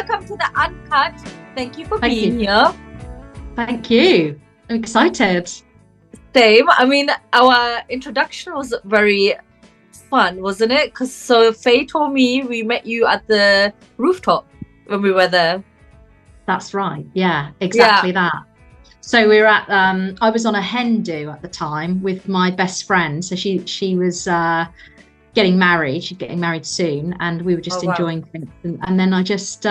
welcome to the Uncut. Thank you for Thank being you. here. Thank you. I'm excited. Same. I mean, our introduction was very fun, wasn't it? Because so Faye told me we met you at the rooftop when we were there. That's right. Yeah, exactly that. So we were at, I was on a hen do at the time with my best friend. So she was getting married. She's getting married soon. And we were just enjoying things. And then I just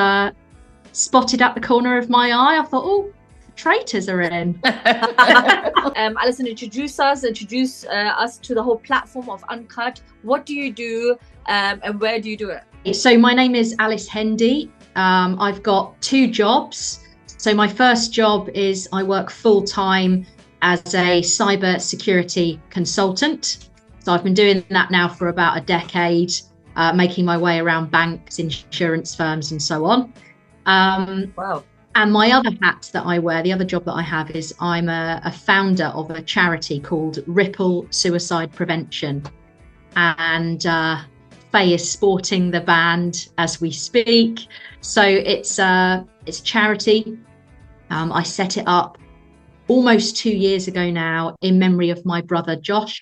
spotted at the corner of my eye. I thought, oh, traitors are in. Alison, introduce us to the whole platform of Uncut. What do you do and where do you do it? So my name is Alice Hendy. I've got 2 jobs. So my first job is I work full-time as a cyber security consultant. So I've been doing that now for about a decade, making my way around banks, insurance firms, and so on. Wow. And my other hat that I wear, the other job that I have, is I'm a founder of a charity called Ripple Suicide Prevention. And Faye is sporting the band as we speak. So it's a charity. I set it up almost 2 years ago now in memory of my brother Josh,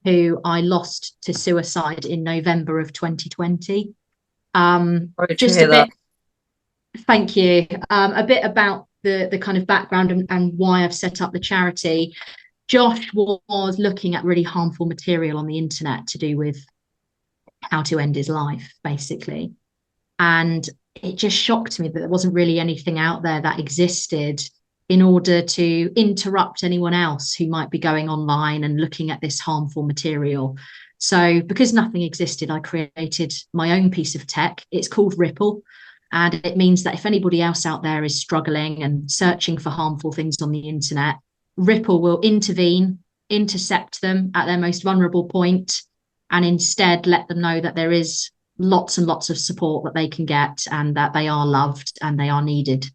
who I lost to suicide in November of 2020. Just a bit. Thank you. A bit about the kind of background and why I've set up the charity. Josh was looking at really harmful material on the internet to do with how to end his life, basically. And it just shocked me that there wasn't really anything out there that existed in order to interrupt anyone else who might be going online and looking at this harmful material. So because nothing existed, I created my own piece of tech. It's called Ripple. And it means that if anybody else out there is struggling and searching for harmful things on the internet, Ripple will intervene, intercept them at their most vulnerable point, and instead let them know that there is lots and lots of support that they can get and that they are loved and they are needed.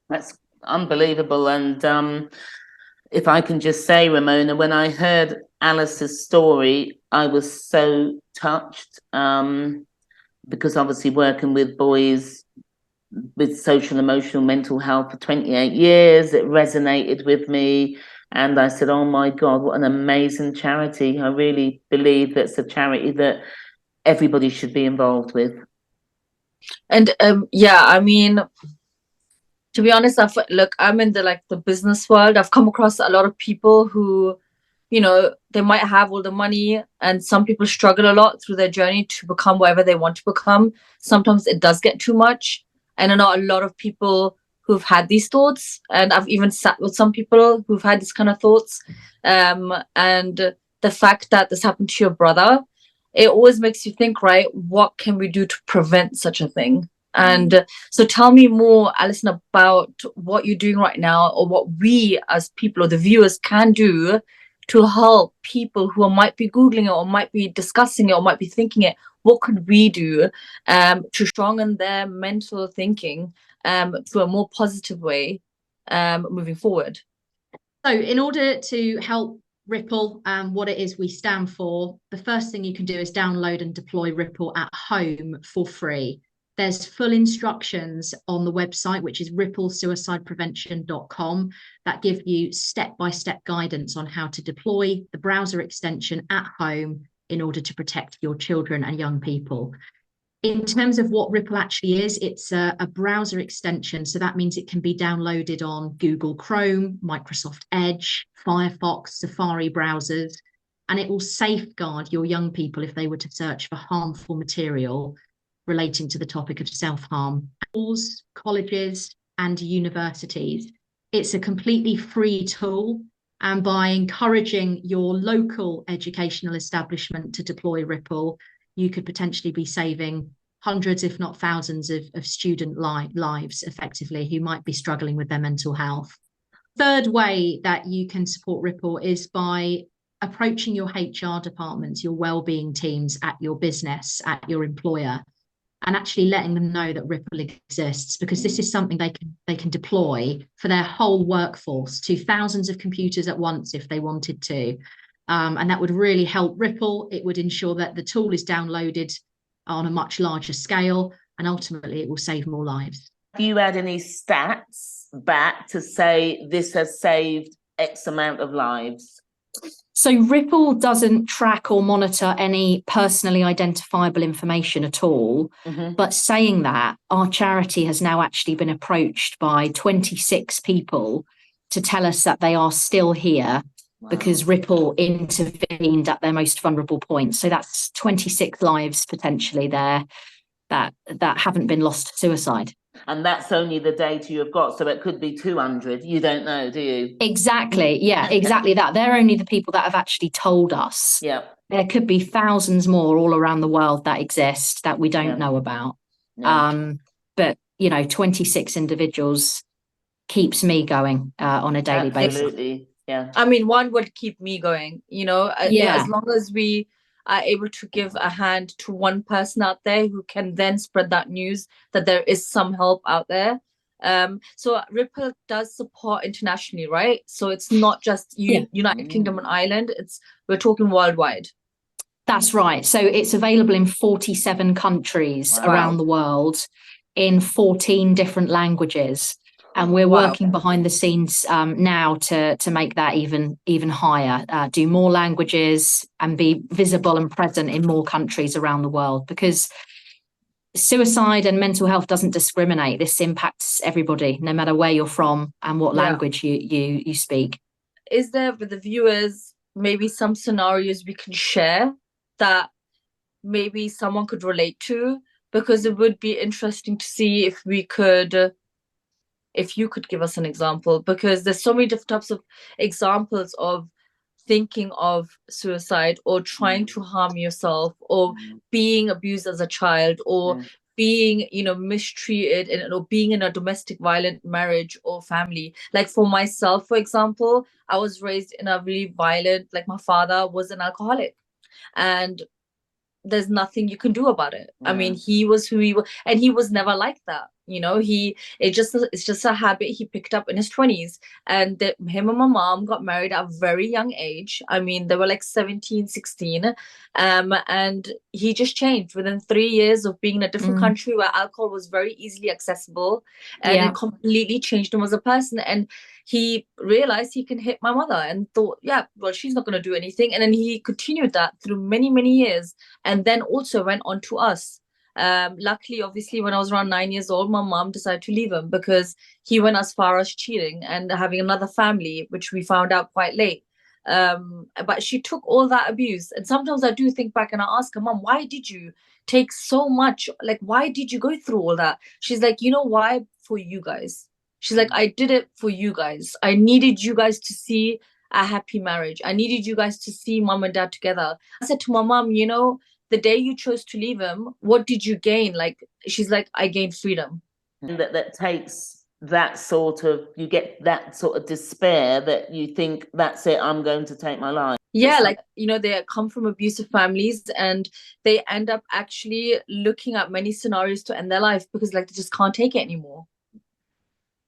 That's unbelievable. And if I can just say, Ramona, when I heard Alice's story, I was so touched. Because obviously working with boys with social, emotional, mental health for 28 years, it resonated with me. And I said, oh my God, what an amazing charity. I really believe that's a charity that everybody should be involved with. And I mean, to be honest, I'm in the business world. I've come across a lot of people who, you know, they might have all the money, and some people struggle a lot through their journey to become whatever they want to become. Sometimes it does get too much. And I know a lot of people who've had these thoughts, and I've even sat with some people who've had these kind of thoughts. And the fact that this happened to your brother, it always makes you think, right, what can we do to prevent such a thing? And so tell me more, Alison, about what you're doing right now, or what we as people or the viewers can do to help people who might be Googling it or might be discussing it or might be thinking it. What could we do to strengthen their mental thinking to a more positive way moving forward? So in order to help Ripple and what it is we stand for, the first thing you can do is download and deploy Ripple at home for free. There's full instructions on the website, which is ripplesuicideprevention.com, that give you step-by-step guidance on how to deploy the browser extension at home in order to protect your children and young people. In terms of what Ripple actually is, it's a browser extension. So that means it can be downloaded on Google Chrome, Microsoft Edge, Firefox, Safari browsers, and it will safeguard your young people if they were to search for harmful material relating to the topic of self-harm. Schools, colleges, and universities. It's a completely free tool, and by encouraging your local educational establishment to deploy Ripple, you could potentially be saving hundreds, if not thousands, of student lives effectively who might be struggling with their mental health. Third way that you can support Ripple is by approaching your HR departments, your wellbeing teams at your business, at your employer, and actually letting them know that Ripple exists, because this is something they can deploy for their whole workforce to thousands of computers at once if they wanted to. And that would really help Ripple. It would ensure that the tool is downloaded on a much larger scale, and ultimately it will save more lives. Have you had any stats back to say this has saved X amount of lives? So Ripple doesn't track or monitor any personally identifiable information at all. Mm-hmm. But saying that, our charity has now actually been approached by 26 people to tell us that they are still here. Wow. Because Ripple intervened at their most vulnerable point. So that's 26 lives potentially there that haven't been lost to suicide. And that's only the data you've got, so it could be 200. You don't know, do you? Exactly. Yeah, exactly that. They're only the people that have actually told us. Yeah. There could be thousands more all around the world that exist that we don't know about. Yeah. But, 26 individuals keeps me going on a daily basis. Absolutely. Yeah. I mean, one would keep me going, as long as we are able to give a hand to one person out there who can then spread that news that there is some help out there. So Ripple does support internationally, right? So it's not just United Kingdom and Ireland. We're talking worldwide. That's right. So it's available in 47 countries around the world in 14 different languages. And we're working behind the scenes now to make that even higher, do more languages and be visible and present in more countries around the world, because suicide and mental health doesn't discriminate. This impacts everybody, no matter where you're from and what language you speak. Is there, with the viewers, maybe some scenarios we can share that maybe someone could relate to? Because it would be interesting to see if you could give us an example, because there's so many different types of examples of thinking of suicide or trying to harm yourself or being abused as a child or being mistreated or being in a domestic violent marriage or family. Like for myself, for example, I was raised in a really violent, like my father was an alcoholic, and there's nothing you can do about it. I mean, he was who he was, and he was never like that. It's just a habit he picked up in his 20s. And him and my mom got married at a very young age. I mean, they were like 17, 16. And he just changed within 3 years of being in a different country where alcohol was very easily accessible. And it completely changed him as a person. And he realized he can hit my mother and thought, she's not going to do anything. And then he continued that through many, many years. And then also went on to us. Luckily, obviously, when I was around 9 years old, my mom decided to leave him because he went as far as cheating and having another family, which we found out quite late. But she took all that abuse. And sometimes I do think back and I ask her, Mom, why did you take so much? Like, why did you go through all that? She's like, you know why? For you guys. She's like, I did it for you guys. I needed you guys to see a happy marriage. I needed you guys to see mom and dad together. I said to my mom, the day you chose to leave him, what did you gain? Like, she's like, I gained freedom. And that takes that sort of, you get that sort of despair that you think, that's it, I'm going to take my life. Yeah, like, they come from abusive families and they end up actually looking at many scenarios to end their life because like they just can't take it anymore.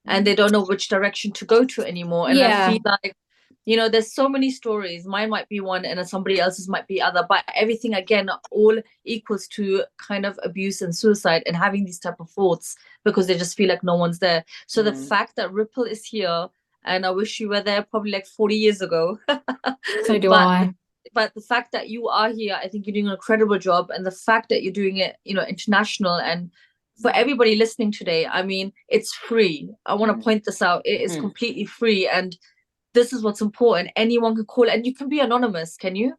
And they don't know which direction to go to anymore. And I feel like, there's so many stories. Mine might be one and somebody else's might be other, but everything again all equals to kind of abuse and suicide and having these type of thoughts because they just feel like no one's there. So the fact that Ripple is here, and I wish you were there probably like 40 years ago. So do I. But the fact that you are here, I think you're doing an incredible job. And the fact that you're doing it, international, and for everybody listening today, I mean, it's free. I want to point this out. It is completely free. And this is what's important. Anyone can call it, and you can be anonymous. Can you?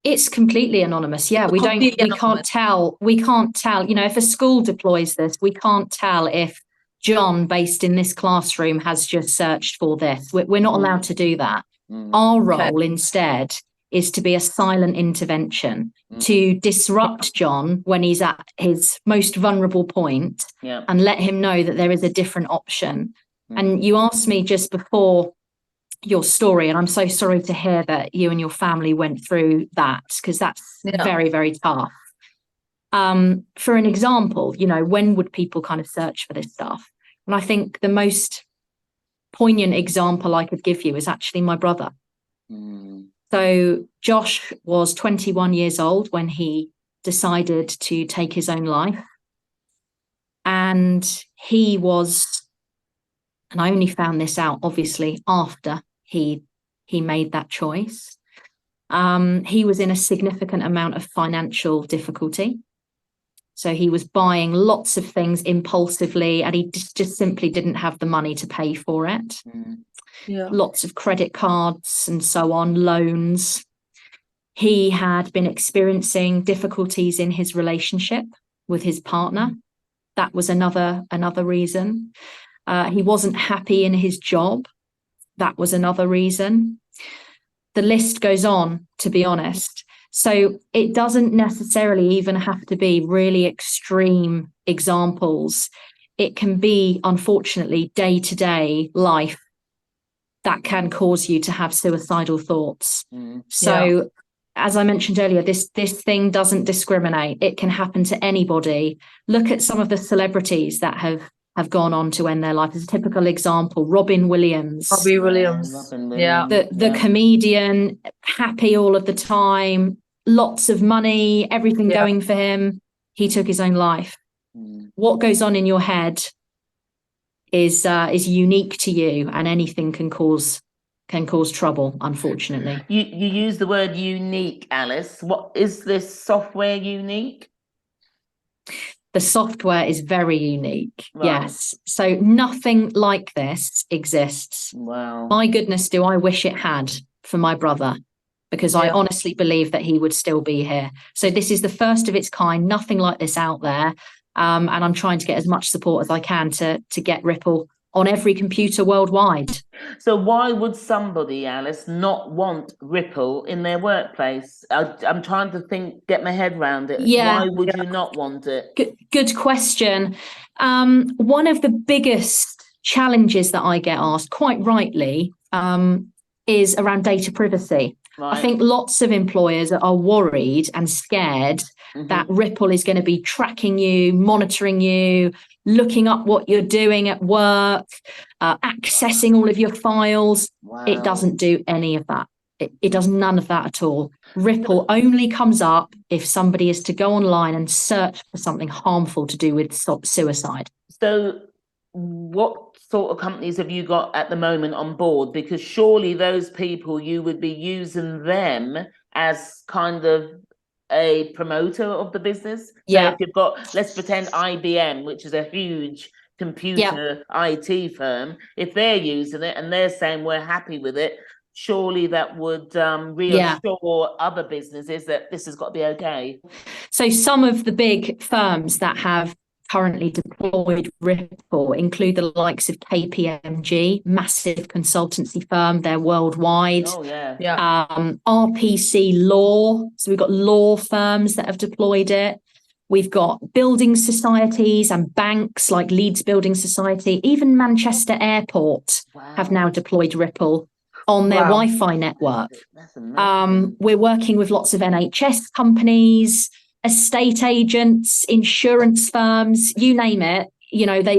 It's completely anonymous. Yeah, we can't tell. If a school deploys this, we can't tell if John, based in this classroom, has just searched for this. We're not allowed to do that. Our role instead is to be a silent intervention, to disrupt John when he's at his most vulnerable point and let him know that there is a different option. And you asked me just before your story, and I'm so sorry to hear that you and your family went through that, because that's very, very tough. For an example, when would people kind of search for this stuff? And I think the most poignant example I could give you is actually my brother. So Josh was 21 years old when he decided to take his own life. And he was, and I only found this out obviously after he made that choice. He was in a significant amount of financial difficulty. So he was buying lots of things impulsively, and he just simply didn't have the money to pay for it. Yeah. Lots of credit cards and so on, loans. He had been experiencing difficulties in his relationship with his partner. That was another reason. He wasn't happy in his job. That was another reason. The list goes on, to be honest. So it doesn't necessarily even have to be really extreme examples. It can be, unfortunately, day-to-day life that can cause you to have suicidal thoughts. So as I mentioned earlier, this thing doesn't discriminate. It can happen to anybody. Look at some of the celebrities that have gone on to end their life. As a typical example, Robin Williams. The comedian, happy all of the time, lots of money, everything going for him. He took his own life. What goes on in your head is unique to you, and anything can cause trouble, unfortunately. You use the word unique, Alice. What is this software unique? The software is very unique. Right. Yes. So nothing like this exists. Wow. My goodness, do I wish it had for my brother, because I honestly believe that he would still be here. So this is the first of its kind, nothing like this out there. And I'm trying to get as much support as I can to get Ripple on every computer worldwide. So why would somebody, Alice, not want Ripple in their workplace? I'm trying to get my head around it. Why would you not want it? Good question. One of the biggest challenges that I get asked, quite rightly, is around data privacy. Right. I think lots of employers are worried and scared that Ripple is going to be tracking you, monitoring you, looking up what you're doing at work, accessing all of your files. Wow. It doesn't do any of that. It does none of that at all. Ripple only comes up if somebody is to go online and search for something harmful to do with suicide. So what sort of companies have you got at the moment on board? Because surely those people, you would be using them as kind of a promoter of the business. So if you've got, let's pretend IBM, which is a huge computer IT firm, if they're using it and they're saying we're happy with it, surely that would reassure other businesses that this has got to be okay. So some of the big firms that have currently deployed Ripple include the likes of KPMG, massive consultancy firm, they're worldwide. RPC Law, so we've got law firms that have deployed it. We've got building societies and banks like Leeds Building Society, even Manchester Airport have now deployed Ripple on their Wi-Fi network. We're working with lots of NHS companies, estate agents, insurance firms, you name it,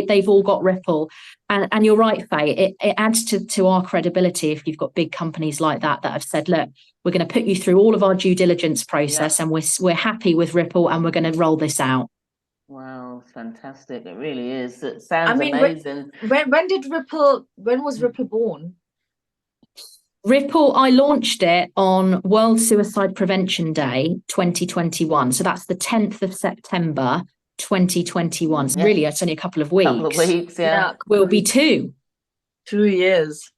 they've all got Ripple. And you're right, Faye, it adds to our credibility if you've got big companies like that have said, look, we're going to put you through all of our due diligence process and we're happy with Ripple and we're going to roll this out. Wow, fantastic. It really is. It sounds amazing. When was Ripple born? Ripple, I launched it on World Suicide Prevention Day 2021. So that's the 10th of September 2021. So really, it's only a couple of weeks. Will be 2 years.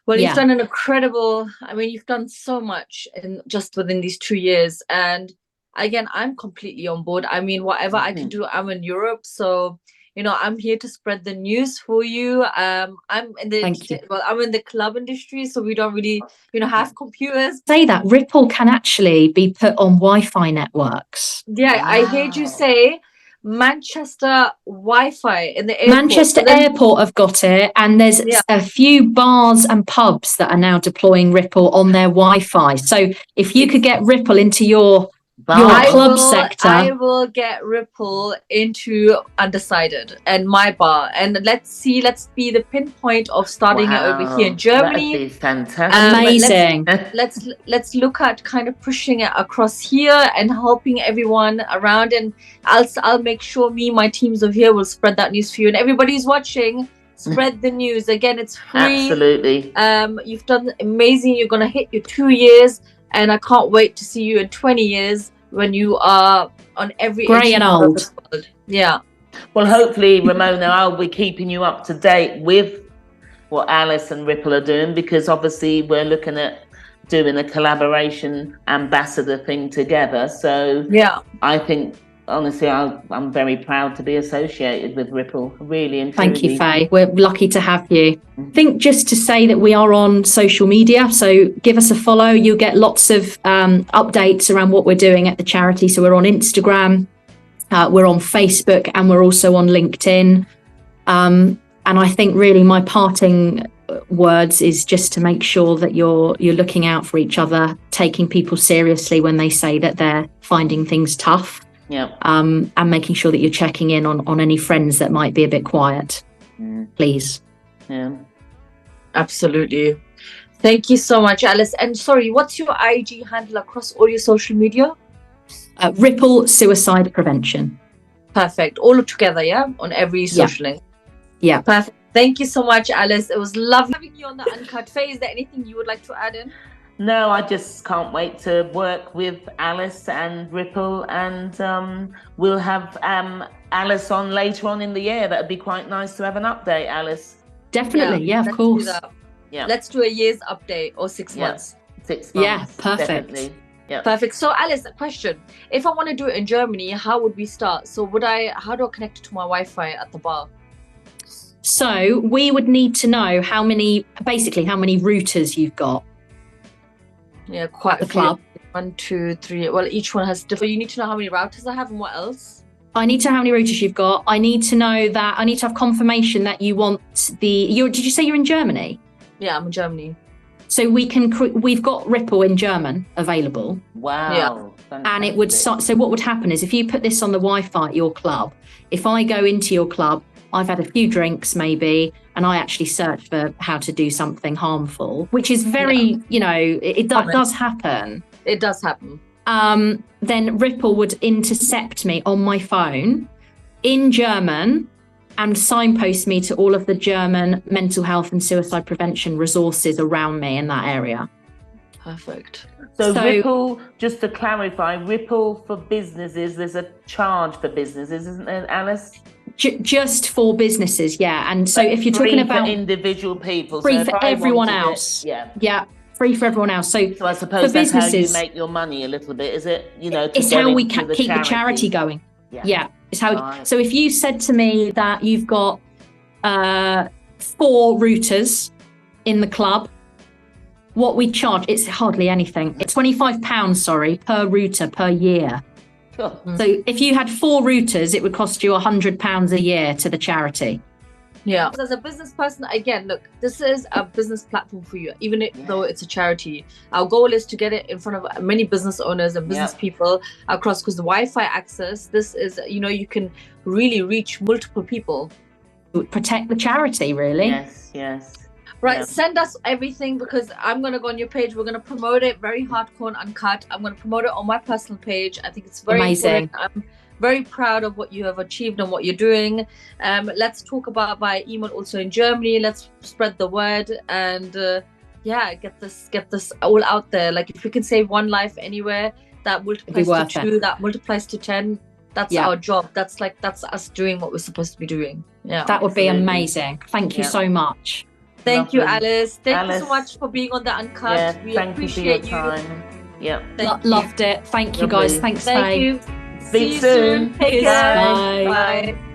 Well, you've done an incredible, you've done so much just within these 2 years. And again, I'm completely on board. Whatever I can do, I'm in Europe. So I'm here to spread the news for you. I'm in the club industry, so we don't really, have computers. Say that Ripple can actually be put on Wi-Fi networks. Yeah, I heard you say Manchester Wi-Fi in the airport. Manchester Airport have got it, and there's a few bars and pubs that are now deploying Ripple on their Wi-Fi. So if you could get Ripple into your Your I club will, sector. I will get Ripple into Undecided and my bar, and let's be the pinpoint of starting it over here in Germany. That'd be fantastic. Amazing. Let's look at kind of pushing it across here and helping everyone around, and I'll make sure my teams of here will spread that news for you, and everybody who's watching, spread the news. Again, it's free. Absolutely. You've done amazing. You're gonna hit your 2 years, and I can't wait to see you in 20 years when you are on every Grey and old. world. Yeah. Well, hopefully, Ramona, I'll be keeping you up to date with what Alice and Ripple are doing, because obviously we're looking at doing a collaboration ambassador thing together. So yeah, I think, honestly, I'm very proud to be associated with Ripple. Really and truly. Thank you, Faye. We're lucky to have you. I think just to say that we are on social media, so give us a follow. You'll get lots of updates around what we're doing at the charity. So we're on Instagram, we're on Facebook, and we're also on LinkedIn. And I think really my parting words is just to make sure that you're looking out for each other, taking people seriously when they say that they're finding things tough. Yeah. And making sure that you're checking in on any friends that might be a bit quiet, please. Yeah. Absolutely. Thank you so much, Alice. And sorry, what's your IG handle across all your social media? Ripple Suicide Prevention. Perfect. All together, yeah? On every social link. Yeah. Perfect. Thank you so much, Alice. It was lovely having you on the Uncut Phase. Is there anything you would like to add in? No, I just can't wait to work with Alice and Ripple, and we'll have Alice on later on in the year. That'd be quite nice to have an update, Alice. Definitely, yeah, of course. Do that. Yeah. Let's do a year's update or 6 months. 6 months. Yeah, perfect. Definitely. Yeah. Perfect. So, Alice, a question. If I want to do it in Germany, how would we start? So how do I connect to my Wi-Fi at the bar? So we would need to know how many routers you've got. Yeah, quite at the club. 1, 2, 3. Well, each one has different. You need to know how many routers I have and what else. I need to know how many routers you've got. I need to know that. I need to have confirmation that you want did you say you're in Germany? Yeah, I'm in Germany. So we've got Ripple in German available. Wow. Yeah. And it would so what would happen is if you put this on the Wi-Fi at your club, if I go into your club, I've had a few drinks maybe, and I actually search for how to do something harmful, which is very, it does happen. It does happen. Then Ripple would intercept me on my phone in German and signpost me to all of the German mental health and suicide prevention resources around me in that area. Perfect. So Ripple, just to clarify, Ripple for businesses, there's a charge for businesses, isn't there, Alice? Just for businesses, yeah. And so if you're talking about individual people, free for everyone else, yeah, free for everyone else. So I suppose for that's businesses, how you make your money a little bit, is it? It's how we keep the charity going. Yeah, it's how. Right. So if you said to me that you've got 4 routers in the club, what we charge, it's hardly anything. It's £25, per router per year. Sure. So if you had 4 routers, it would cost you £100 a year to the charity. Yeah. As a business person, again, look, this is a business platform for you, even though it's a charity. Our goal is to get it in front of many business owners and business people across, because the Wi-Fi access, this is, you can really reach multiple people. Protect the charity, really. Yes. Right, send us everything, because I'm going to go on your page. We're going to promote it very hardcore and uncut. I'm going to promote it on my personal page. I think it's very amazing. Important. I'm very proud of what you have achieved and what you're doing. Let's talk about by email also in Germany. Let's spread the word and get this all out there. Like if we can save one life anywhere, that multiplies to 2, that multiplies to 10. That's our job. That's us doing what we're supposed to be doing. Yeah, that would be amazing. Thank you so much. Thank you, Alice. Thank you so much for being on the Uncut. Yeah, we appreciate you. Time. Yeah. Loved it. Thank you, guys. Thanks, Faye. Speak soon. Take care. Bye. Bye.